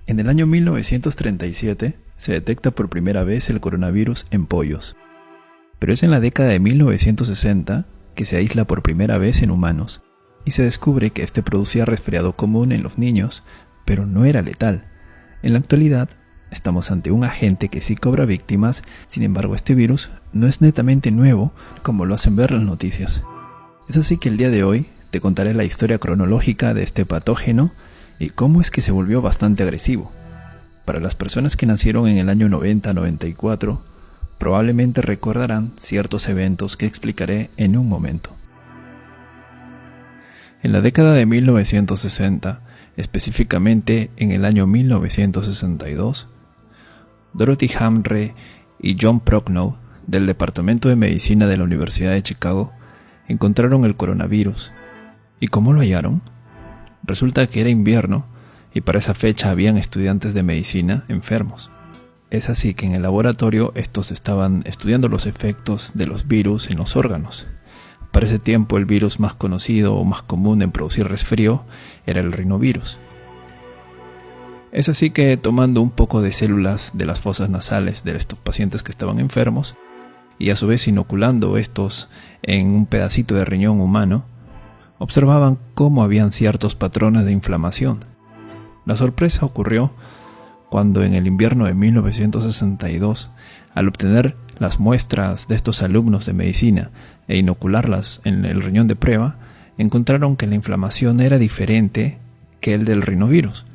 En el año 1937 se detecta por primera vez el coronavirus en pollos, pero es en la década de 1960 que se aísla por primera vez en humanos y se descubre que este producía resfriado común en los niños, pero no era letal. En la actualidad, estamos ante un agente que sí cobra víctimas, sin embargo este virus no es netamente nuevo como lo hacen ver las noticias. Es así que el día de hoy te contaré la historia cronológica de este patógeno y cómo es que se volvió bastante agresivo. Para las personas que nacieron en el año 90-94, probablemente recordarán ciertos eventos que explicaré en un momento. En la década de 1960, específicamente en el año 1962, Dorothy Hamre y John Prochnow, del Departamento de Medicina de la Universidad de Chicago, encontraron el coronavirus. ¿Y cómo lo hallaron? Resulta que era invierno y para esa fecha habían estudiantes de medicina enfermos. Es así que en el laboratorio estos estaban estudiando los efectos de los virus en los órganos. Para ese tiempo el virus más conocido o más común en producir resfrío era el rinovirus. Es así que tomando un poco de células de las fosas nasales de estos pacientes que estaban enfermos y a su vez inoculando estos en un pedacito de riñón humano, observaban cómo habían ciertos patrones de inflamación. La sorpresa ocurrió cuando en el invierno de 1962, al obtener las muestras de estos alumnos de medicina e inocularlas en el riñón de prueba, encontraron que la inflamación era diferente que el del rinovirus.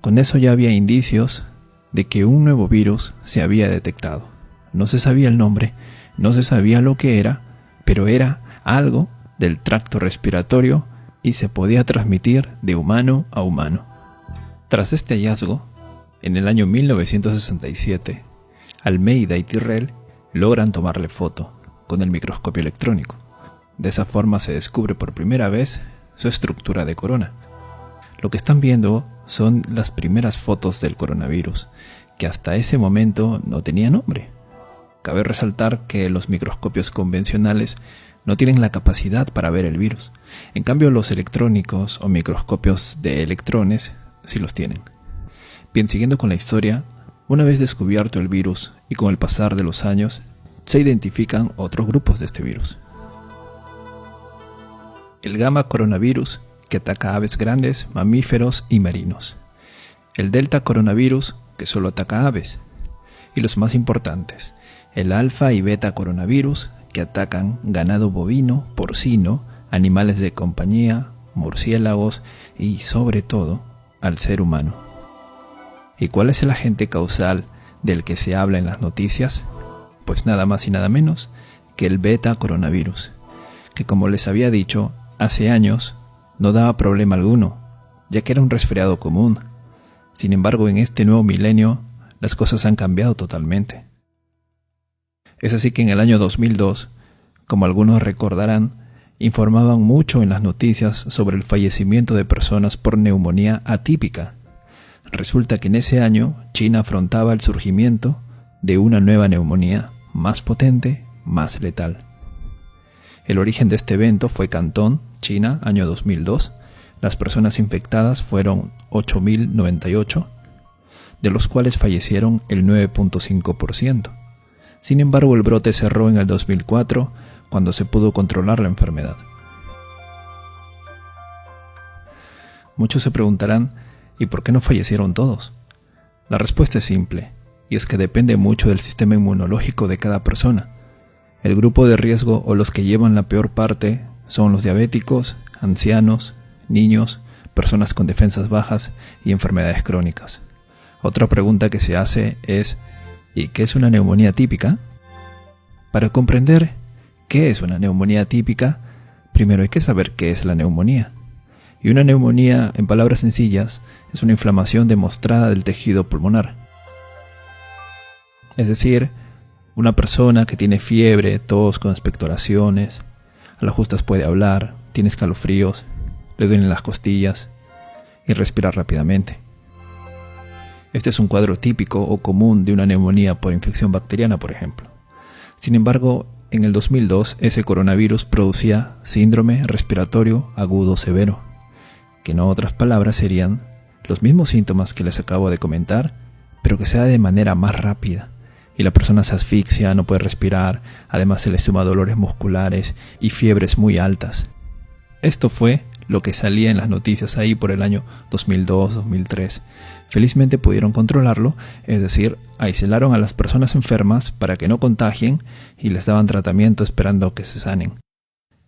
Con eso ya había indicios de que un nuevo virus se había detectado. No se sabía el nombre, no se sabía lo que era, pero era algo del tracto respiratorio y se podía transmitir de humano a humano. Tras este hallazgo, en el año 1967, Almeida y Tyrrell logran tomarle foto con el microscopio electrónico. De esa forma se descubre por primera vez su estructura de corona. Lo que están viendo son las primeras fotos del coronavirus, que hasta ese momento no tenía nombre. Cabe resaltar que los microscopios convencionales no tienen la capacidad para ver el virus. En cambio, los electrónicos o microscopios de electrones sí los tienen. Bien, siguiendo con la historia, una vez descubierto el virus y con el pasar de los años, se identifican otros grupos de este virus. El gamma coronavirus, que ataca a aves grandes, mamíferos y marinos. El delta coronavirus, que solo ataca a aves. Y los más importantes, el alfa y beta coronavirus, que atacan ganado bovino, porcino, animales de compañía, murciélagos y, sobre todo, al ser humano. ¿Y cuál es el agente causal del que se habla en las noticias? Pues nada más y nada menos que el beta coronavirus, que como les había dicho, hace años no daba problema alguno, ya que era un resfriado común. Sin embargo, en este nuevo milenio, las cosas han cambiado totalmente. Es así que en el año 2002, como algunos recordarán, informaban mucho en las noticias sobre el fallecimiento de personas por neumonía atípica. Resulta que en ese año China afrontaba el surgimiento de una nueva neumonía más potente, más letal. El origen de este evento fue Cantón, China, año 2002. Las personas infectadas fueron 8.098, de los cuales fallecieron el 9.5%. Sin embargo, el brote cerró en el 2004, cuando se pudo controlar la enfermedad. Muchos se preguntarán, ¿y por qué no fallecieron todos? La respuesta es simple, y es que depende mucho del sistema inmunológico de cada persona. El grupo de riesgo o los que llevan la peor parte son los diabéticos, ancianos, niños, personas con defensas bajas y enfermedades crónicas. Otra pregunta que se hace es, ¿y qué es una neumonía típica? Para comprender qué es una neumonía típica, primero hay que saber qué es la neumonía. Y una neumonía, en palabras sencillas, es una inflamación demostrada del tejido pulmonar. Es decir, una persona que tiene fiebre, tos con expectoraciones, a las justas puede hablar, tiene escalofríos, le duelen las costillas y respira rápidamente. Este es un cuadro típico o común de una neumonía por infección bacteriana, por ejemplo. Sin embargo, en el 2002 ese coronavirus producía síndrome respiratorio agudo severo, que en otras palabras serían los mismos síntomas que les acabo de comentar, pero que sea de manera más rápida. Y la persona se asfixia, no puede respirar, además se le suma dolores musculares y fiebres muy altas. Esto fue lo que salía en las noticias ahí por el año 2002-2003. Felizmente pudieron controlarlo, es decir, aislaron a las personas enfermas para que no contagien y les daban tratamiento esperando que se sanen.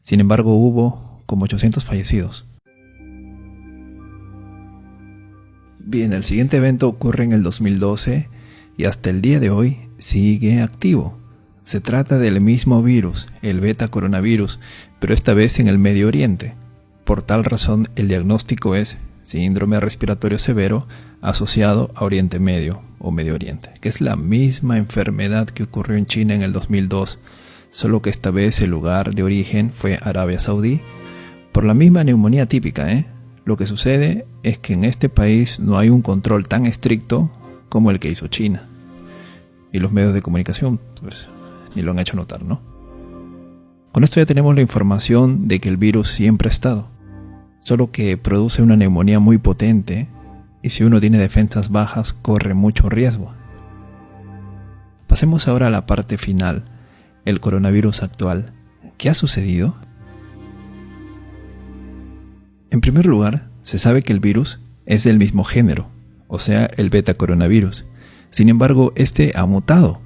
Sin embargo, hubo como 800 fallecidos. Bien, el siguiente evento ocurre en el 2012 y hasta el día de hoy sigue activo. Se trata del mismo virus, el beta coronavirus, pero esta vez en el Medio Oriente. Por tal razón, el diagnóstico es síndrome respiratorio severo asociado a Oriente Medio o Medio Oriente, que es la misma enfermedad que ocurrió en China en el 2002, solo que esta vez el lugar de origen fue Arabia Saudí, por la misma neumonía típica. Lo que sucede es que en este país no hay un control tan estricto como el que hizo China. Y los medios de comunicación, pues, ni lo han hecho notar, ¿no? Con esto ya tenemos la información de que el virus siempre ha estado, solo que produce una neumonía muy potente y si uno tiene defensas bajas corre mucho riesgo. Pasemos ahora a la parte final, el coronavirus actual. ¿Qué ha sucedido? En primer lugar, se sabe que el virus es del mismo género, o sea, el beta coronavirus. Sin embargo, este ha mutado.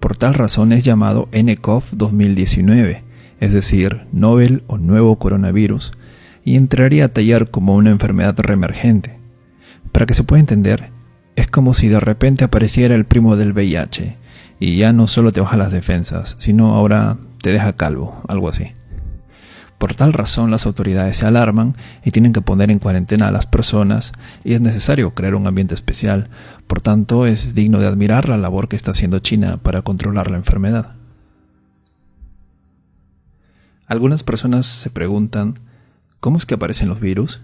Por tal razón es llamado nCoV 2019, es decir, novel o nuevo coronavirus, y entraría a tallar como una enfermedad reemergente. Para que se pueda entender, es como si de repente apareciera el primo del VIH, y ya no solo te baja las defensas, sino ahora te deja calvo, algo así. Por tal razón las autoridades se alarman y tienen que poner en cuarentena a las personas y es necesario crear un ambiente especial. Por tanto, es digno de admirar la labor que está haciendo China para controlar la enfermedad. Algunas personas se preguntan, ¿cómo es que aparecen los virus?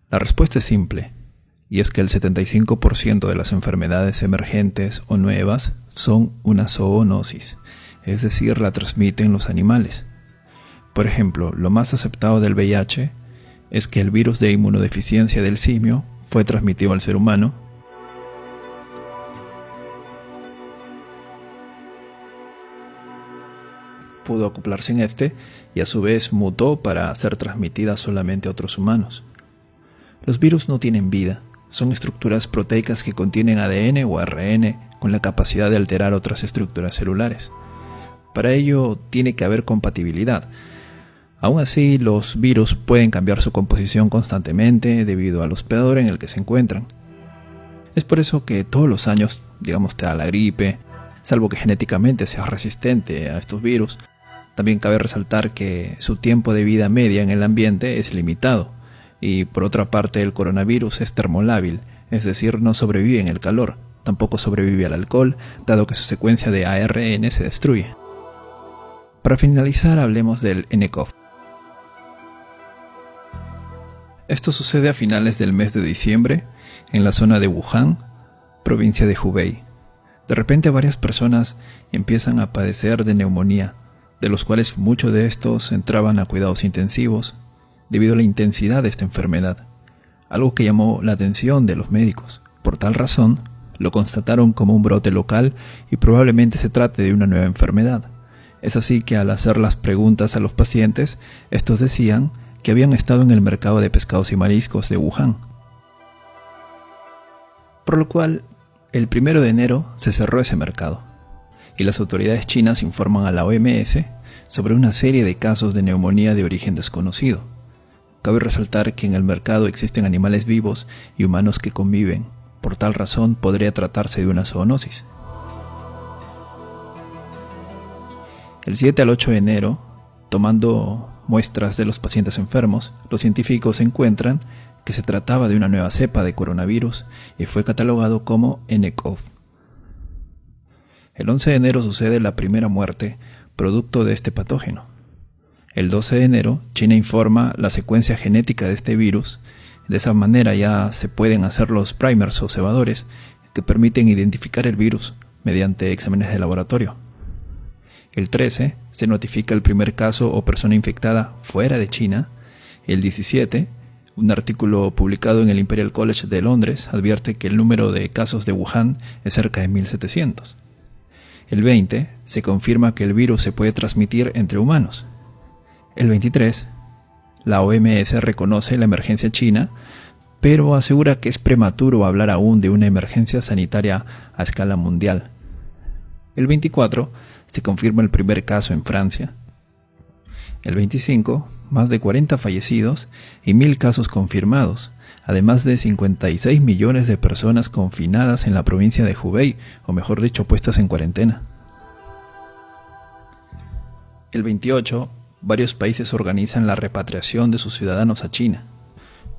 La respuesta es simple, y es que el 75% de las enfermedades emergentes o nuevas son una zoonosis, es decir, la transmiten los animales. Por ejemplo, lo más aceptado del VIH es que el virus de inmunodeficiencia del simio fue transmitido al ser humano, pudo acoplarse en este y a su vez mutó para ser transmitida solamente a otros humanos. Los virus no tienen vida, son estructuras proteicas que contienen ADN o ARN con la capacidad de alterar otras estructuras celulares. Para ello tiene que haber compatibilidad. Aún así, los virus pueden cambiar su composición constantemente debido al hospedador en el que se encuentran. Es por eso que todos los años, te da la gripe, salvo que genéticamente seas resistente a estos virus. También cabe resaltar que su tiempo de vida media en el ambiente es limitado. Y por otra parte, el coronavirus es termolábil, es decir, no sobrevive en el calor, tampoco sobrevive al alcohol, dado que su secuencia de ARN se destruye. Para finalizar, hablemos del nCoV. Esto sucede a finales del mes de diciembre, en la zona de Wuhan, provincia de Hubei. De repente varias personas empiezan a padecer de neumonía, de los cuales muchos de estos entraban a cuidados intensivos debido a la intensidad de esta enfermedad, algo que llamó la atención de los médicos. Por tal razón, lo constataron como un brote local y probablemente se trate de una nueva enfermedad. Es así que al hacer las preguntas a los pacientes, estos decían que habían estado en el mercado de pescados y mariscos de Wuhan. Por lo cual, el 1 de enero se cerró ese mercado, y las autoridades chinas informan a la OMS sobre una serie de casos de neumonía de origen desconocido. Cabe resaltar que en el mercado existen animales vivos y humanos que conviven, por tal razón podría tratarse de una zoonosis. El 7 al 8 de enero, tomando muestras de los pacientes enfermos, los científicos encuentran que se trataba de una nueva cepa de coronavirus y fue catalogado como nCoV. El 11 de enero sucede la primera muerte producto de este patógeno. El 12 de enero, China informa la secuencia genética de este virus. De esa manera ya se pueden hacer los primers o cebadores que permiten identificar el virus mediante exámenes de laboratorio. El 13 se notifica el primer caso o persona infectada fuera de China. El 17, Un artículo publicado en el Imperial College de Londres advierte que el número de casos de Wuhan es cerca de 1700. El 20 se confirma que el virus se puede transmitir entre humanos. El 23, la OMS reconoce la emergencia china, pero asegura que es prematuro hablar aún de una emergencia sanitaria a escala mundial. El 24 se confirma el primer caso en Francia. El 25, más de 40 fallecidos y 1000 casos confirmados, además de 56 millones de personas confinadas en la provincia de Hubei, o mejor dicho, puestas en cuarentena. El 28, varios países organizan la repatriación de sus ciudadanos a China.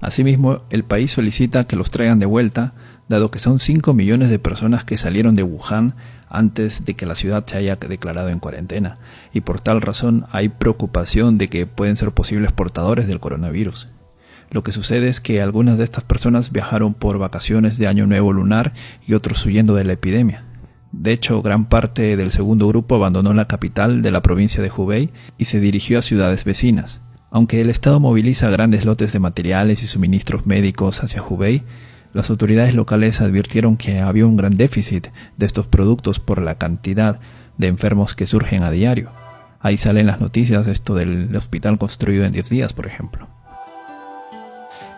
Asimismo, el país solicita que los traigan de vuelta, dado que son 5 millones de personas que salieron de Wuhan antes de que la ciudad se haya declarado en cuarentena, y por tal razón hay preocupación de que pueden ser posibles portadores del coronavirus. Lo que sucede es que algunas de estas personas viajaron por vacaciones de Año Nuevo lunar y otros huyendo de la epidemia. De hecho, gran parte del segundo grupo abandonó la capital de la provincia de Hubei y se dirigió a ciudades vecinas. Aunque el Estado moviliza grandes lotes de materiales y suministros médicos hacia Hubei, las autoridades locales advirtieron que había un gran déficit de estos productos por la cantidad de enfermos que surgen a diario. Ahí salen las noticias esto del hospital construido en 10 días, por ejemplo.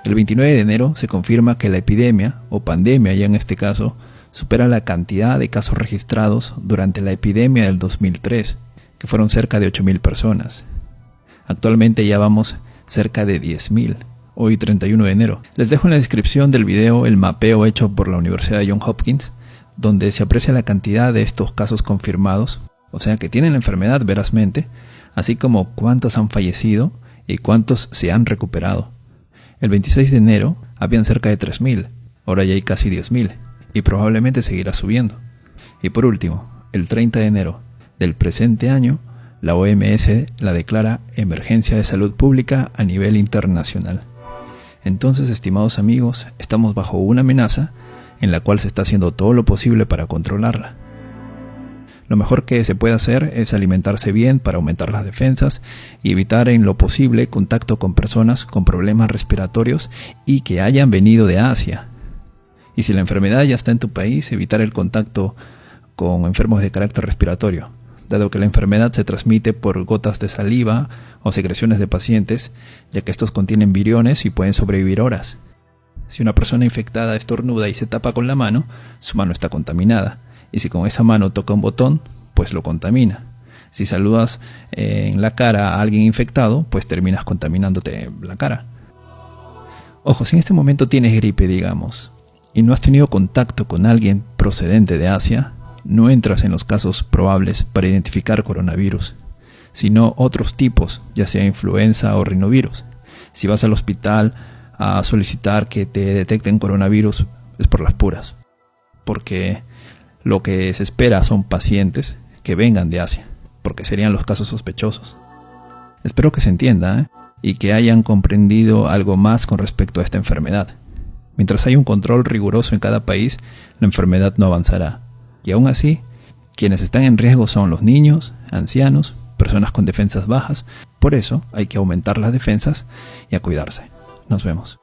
El 29 de enero se confirma que la epidemia, o pandemia ya en este caso, supera la cantidad de casos registrados durante la epidemia del 2003, que fueron cerca de 8.000 personas. Actualmente ya vamos cerca de 10.000, hoy 31 de enero. Les dejo en la descripción del video el mapeo hecho por la Universidad de Johns Hopkins, donde se aprecia la cantidad de estos casos confirmados, o sea que tienen la enfermedad verazmente, así como cuántos han fallecido y cuántos se han recuperado. El 26 de enero habían cerca de 3.000, ahora ya hay casi 10.000, y probablemente seguirá subiendo. Y por último, el 30 de enero del presente año, la OMS la declara emergencia de salud pública a nivel internacional. Entonces, estimados amigos, estamos bajo una amenaza en la cual se está haciendo todo lo posible para controlarla. Lo mejor que se puede hacer es alimentarse bien para aumentar las defensas y evitar en lo posible contacto con personas con problemas respiratorios y que hayan venido de Asia. Y si la enfermedad ya está en tu país, evitar el contacto con enfermos de carácter respiratorio, dado que la enfermedad se transmite por gotas de saliva o secreciones de pacientes, ya que estos contienen viriones y pueden sobrevivir horas. Si una persona infectada estornuda y se tapa con la mano, su mano está contaminada, y si con esa mano toca un botón, pues lo contamina. Si saludas en la cara a alguien infectado, pues terminas contaminándote la cara. Ojo, si en este momento tienes gripe, digamos, y no has tenido contacto con alguien procedente de Asia, no entras en los casos probables para identificar coronavirus, sino otros tipos, ya sea influenza o rinovirus. Si vas al hospital a solicitar que te detecten coronavirus, es por las puras, porque lo que se espera son pacientes que vengan de Asia, porque serían los casos sospechosos. Espero que se entienda, y que hayan comprendido algo más con respecto a esta enfermedad. Mientras haya un control riguroso en cada país, la enfermedad no avanzará. Y aún así, quienes están en riesgo son los niños, ancianos, personas con defensas bajas. Por eso hay que aumentar las defensas y a cuidarse. Nos vemos.